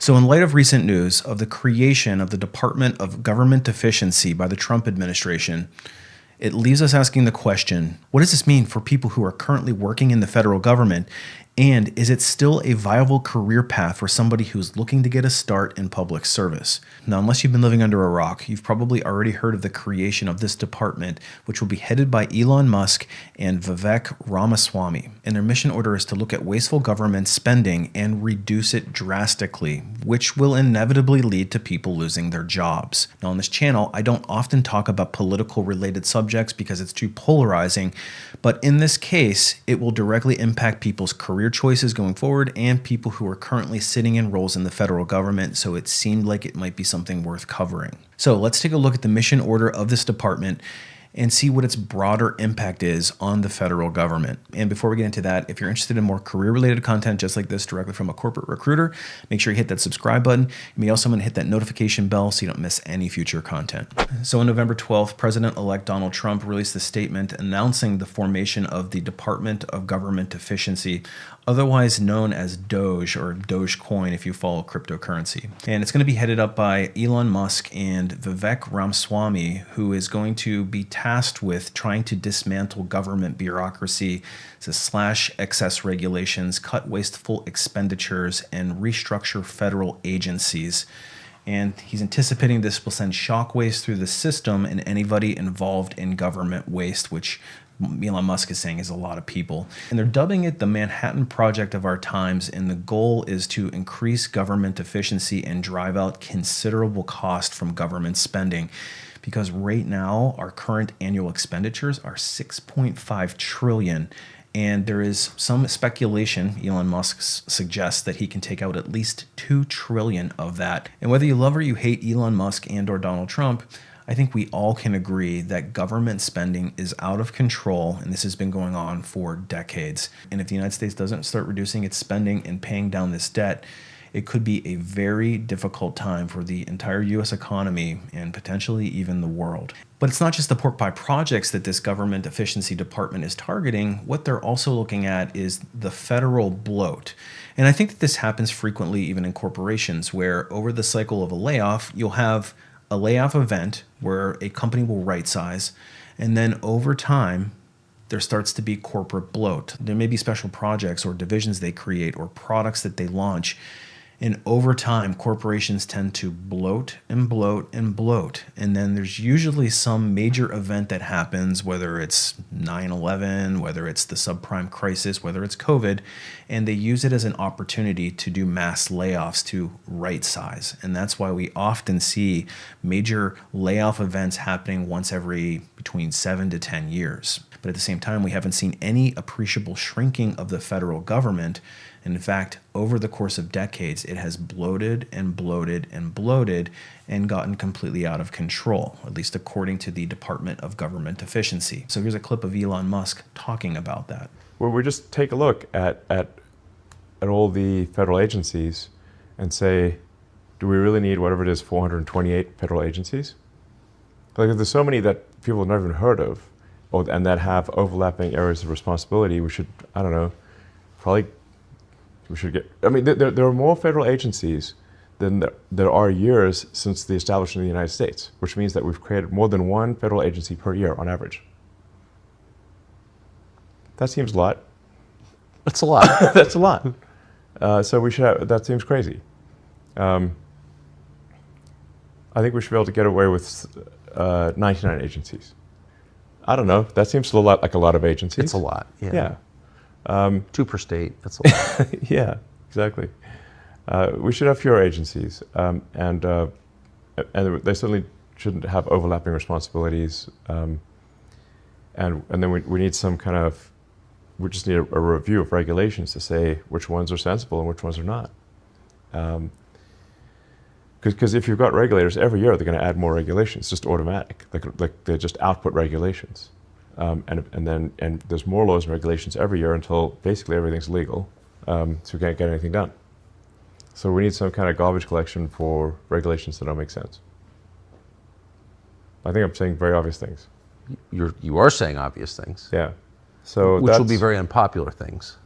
So in light of recent news of the creation of the Department of Gov't Efficiency by the Trump administration, it leaves us asking the question, what does this mean for people who are currently working in the federal government? And is it still a viable career path for somebody who's looking to get a start in public service? Now, unless you've been living under a rock, you've probably already heard of the creation of this department, which will be headed by Elon Musk and Vivek Ramaswamy. And their mission order is to look at wasteful government spending and reduce it drastically, which will inevitably lead to people losing their jobs. Now, on this channel, I don't often talk about political related subjects because it's too polarizing, but in this case, it will directly impact people's career choices going forward and people who are currently sitting in roles in the federal government, so it seemed like it might be something worth covering. So let's take a look at the mission order of this department and see what its broader impact is on the federal government. And before we get into that, if you're interested in more career-related content just like this directly from a corporate recruiter, make sure you hit that subscribe button. You may also want to hit that notification bell so you don't miss any future content. So on November 12th, President-elect Donald Trump released a statement announcing the formation of the Department of Gov't Efficiency, otherwise known as DOGE or Dogecoin if you follow cryptocurrency. And it's going to be headed up by Elon Musk and Vivek Ramaswamy, who is going to be tasked with trying to dismantle government bureaucracy, to slash excess regulations, cut wasteful expenditures, and restructure federal agencies. And he's anticipating this will send shockwaves through the system and anybody involved in government waste, which Elon Musk is saying is a lot of people. And they're dubbing it the Manhattan Project of our times, and the goal is to increase government efficiency and drive out considerable cost from government spending. Because right now, our current annual expenditures are $6.5 trillion. And there is some speculation, Elon Musk suggests, that he can take out at least $2 trillion of that. And whether you love or you hate Elon Musk and or Donald Trump, I think we all can agree that government spending is out of control, and this has been going on for decades. And if the United States doesn't start reducing its spending and paying down this debt, it could be a very difficult time for the entire U.S. economy and potentially even the world. But it's not just the pork pie projects that this government efficiency department is targeting. What they're also looking at is the federal bloat. And I think that this happens frequently even in corporations, where over the cycle of a layoff, you'll have a layoff event where a company will right size, and then over time, there starts to be corporate bloat. There may be special projects or divisions they create or products that they launch. And over time, corporations tend to bloat and bloat and bloat. And then there's usually some major event that happens, whether it's 9/11, whether it's the subprime crisis, whether it's COVID, and they use it as an opportunity to do mass layoffs to right size. And that's why we often see major layoff events happening once every between 7 to 10 years. But at the same time, we haven't seen any appreciable shrinking of the federal government. And in fact, over the course of decades, it has bloated and bloated and bloated and gotten completely out of control, at least according to the Department of Gov't Efficiency. So here's a clip of Elon Musk talking about that. Well, we just take a look at all the federal agencies and say, do we really need whatever it is, 428 federal agencies? Like, there's so many that people have never even heard of, and that have overlapping areas of responsibility. We should, I don't know, probably we should get, I mean, there are more federal agencies than there are years since the establishment of the United States, which means that we've created more than one federal agency per year on average. That seems a lot. That's a lot. That's a lot. So we should have, that seems crazy. I think we should be able to get away with 99 agencies. I don't know, that seems a lot like a lot of agencies. It's a lot, yeah. Yeah. 2 per state, that's a lot. Yeah, exactly. We should have fewer agencies, and they certainly shouldn't have overlapping responsibilities. And then we need some kind of, we just need a review of regulations to say which ones are sensible and which ones are not. Because if you've got regulators, every year they're going to add more regulations, just automatic, like they just output regulations. And there's more laws and regulations every year until basically everything's legal, so we can't get anything done. So we need some kind of garbage collection for regulations that don't make sense. I think I'm saying very obvious things. You are saying obvious things. Yeah. So which will be very unpopular things.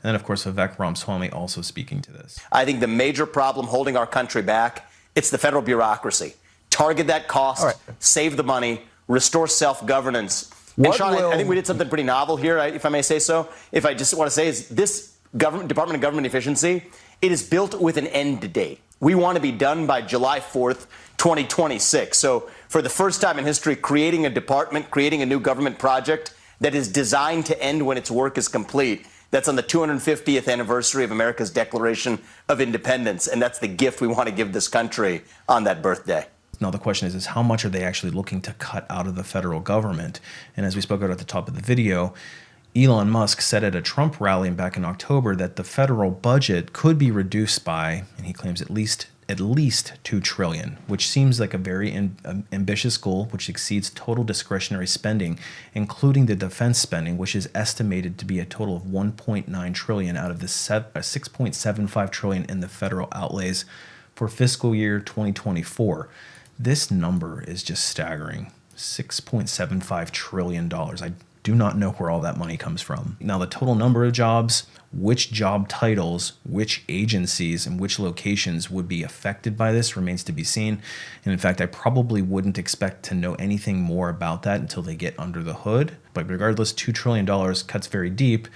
And then, of course, Vivek Ramaswamy also speaking to this. I think the major problem holding our country back, it's the federal bureaucracy. Target that cost, save the money, restore self-governance. And Sean, I think we did something pretty novel here, if I may say so. If I just want to say is this Department of Government Efficiency, it is built with an end date. We want to be done by July 4th, 2026. So for the first time in history, creating a department, creating a new government project that is designed to end when its work is complete. That's on the 250th anniversary of America's Declaration of Independence. And that's the gift we want to give this country on that birthday. Now, the question is how much are they actually looking to cut out of the federal government? And as we spoke about at the top of the video, Elon Musk said at a Trump rally back in October that the federal budget could be reduced by, and he claims at least $2 trillion, which seems like a very ambitious goal, which exceeds total discretionary spending, including the defense spending, which is estimated to be a total of $1.9 trillion out of the $6.75 trillion in the federal outlays for fiscal year 2024. This number is just staggering. $6.75 trillion. I do not know where all that money comes from. Now, the total number of jobs, which job titles, which agencies, and which locations would be affected by this remains to be seen. And in fact, I probably wouldn't expect to know anything more about that until they get under the hood. But regardless, $2 trillion cuts very deep.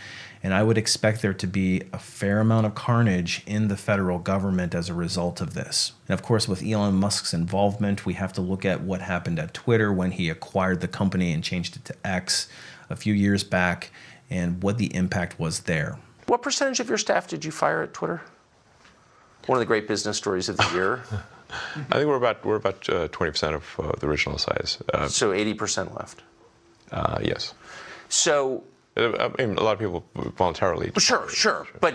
And I would expect there to be a fair amount of carnage in the federal government as a result of this. And of course, with Elon Musk's involvement, we have to look at what happened at Twitter when he acquired the company and changed it to X a few years back, and what the impact was there. What percentage of your staff did you fire at Twitter? One of the great business stories of the year. I think we're about 20% of the original size. So 80% left. Yes. So I mean, a lot of people voluntarily. Sure. But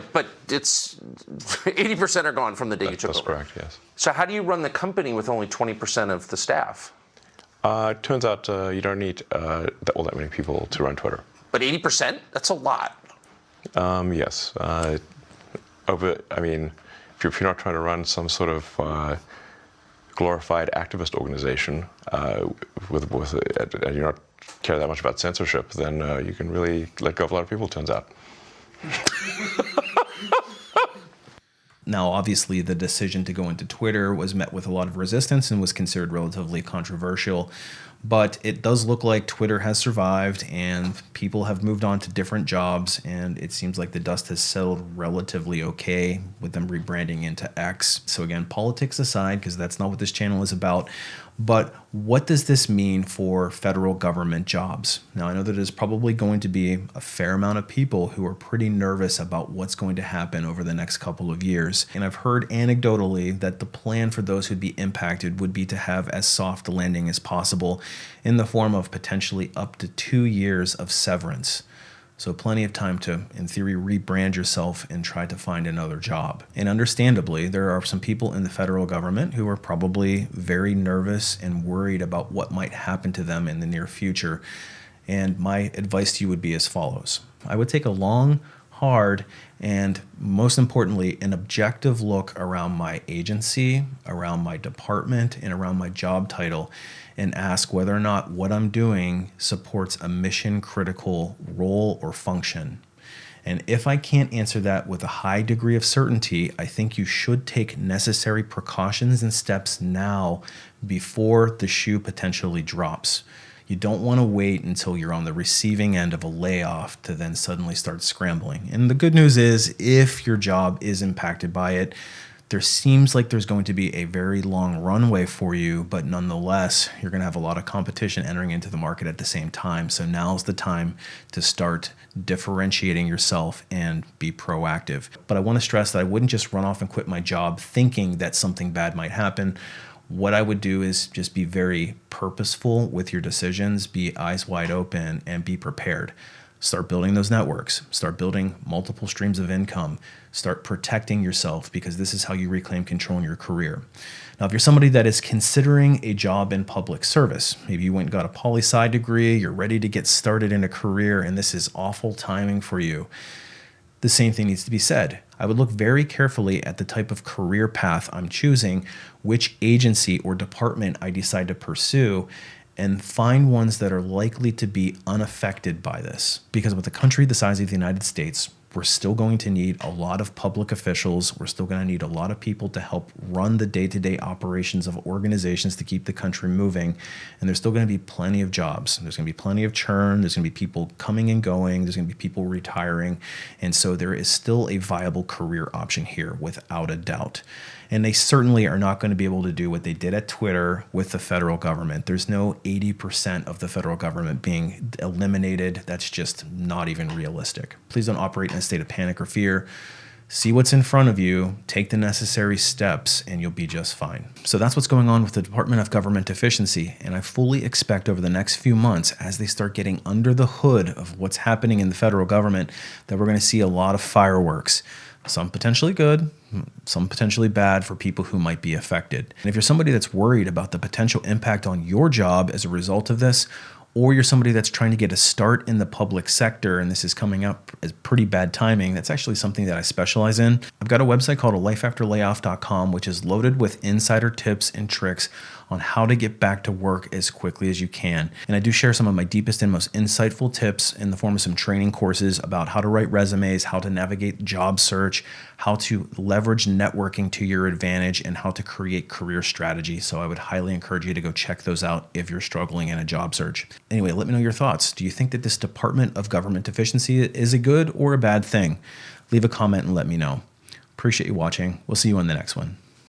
it's 80% are gone from the day you took over. That's correct, yes. So how do you run the company with only 20% of the staff? It turns out you don't need all that many people to run Twitter. But 80%? That's a lot. Yes. I mean, if you're not trying to run some sort of glorified activist organization and you're not care that much about censorship, then you can really let go of a lot of people, it turns out. Now, obviously, the decision to go into Twitter was met with a lot of resistance and was considered relatively controversial. But it does look like Twitter has survived and people have moved on to different jobs. And it seems like the dust has settled relatively okay with them rebranding into X. So again, politics aside, because that's not what this channel is about. But what does this mean for federal government jobs? Now, I know that there's probably going to be a fair amount of people who are pretty nervous about what's going to happen over the next couple of years. And I've heard anecdotally that the plan for those who'd be impacted would be to have as soft a landing as possible in the form of potentially up to 2 years of severance. So plenty of time to, in theory, rebrand yourself and try to find another job. And understandably, there are some people in the federal government who are probably very nervous and worried about what might happen to them in the near future. And my advice to you would be as follows. I would take a long, hard, and most importantly, an objective look around my agency, around my department, and around my job title, and ask whether or not what I'm doing supports a mission-critical role or function. And if I can't answer that with a high degree of certainty, I think you should take necessary precautions and steps now before the shoe potentially drops. You don't want to wait until you're on the receiving end of a layoff to then suddenly start scrambling. And the good news is, if your job is impacted by it, there seems like there's going to be a very long runway for you, but nonetheless, you're going to have a lot of competition entering into the market at the same time. So now's the time to start differentiating yourself and be proactive. But I want to stress that I wouldn't just run off and quit my job thinking that something bad might happen. What I would do is just be very purposeful with your decisions, be eyes wide open, and be prepared. Start building those networks. Start building multiple streams of income. Start protecting yourself, because this is how you reclaim control in your career. Now, if you're somebody that is considering a job in public service, maybe you went and got a poli-sci degree, you're ready to get started in a career, and this is awful timing for you, the same thing needs to be said. I would look very carefully at the type of career path I'm choosing, which agency or department I decide to pursue, and find ones that are likely to be unaffected by this. Because with a country the size of the United States, we're still going to need a lot of public officials. We're still going to need a lot of people to help run the day-to-day operations of organizations to keep the country moving. And there's still going to be plenty of jobs. There's going to be plenty of churn. There's going to be people coming and going. There's going to be people retiring. And so there is still a viable career option here without a doubt. And they certainly are not going to be able to do what they did at Twitter with the federal government. There's no 80% of the federal government being eliminated. That's just not even realistic. Please don't operate in a state of panic or fear. See what's in front of you, take the necessary steps, and you'll be just fine. So that's what's going on with the Department of Gov't Efficiency. And I fully expect over the next few months, as they start getting under the hood of what's happening in the federal government, that we're going to see a lot of fireworks. Some potentially good, some potentially bad for people who might be affected. And if you're somebody that's worried about the potential impact on your job as a result of this, or you're somebody that's trying to get a start in the public sector and this is coming up as pretty bad timing, that's actually something that I specialize in. I've got a website called lifeafterlayoff.com, which is loaded with insider tips and tricks on how to get back to work as quickly as you can. And I do share some of my deepest and most insightful tips in the form of some training courses about how to write resumes, how to navigate job search, how to leverage networking to your advantage, and how to create career strategy. So I would highly encourage you to go check those out if you're struggling in a job search. Anyway, let me know your thoughts. Do you think that this Department of Gov't Efficiency is a good or a bad thing? Leave a comment and let me know. Appreciate you watching. We'll see you on the next one.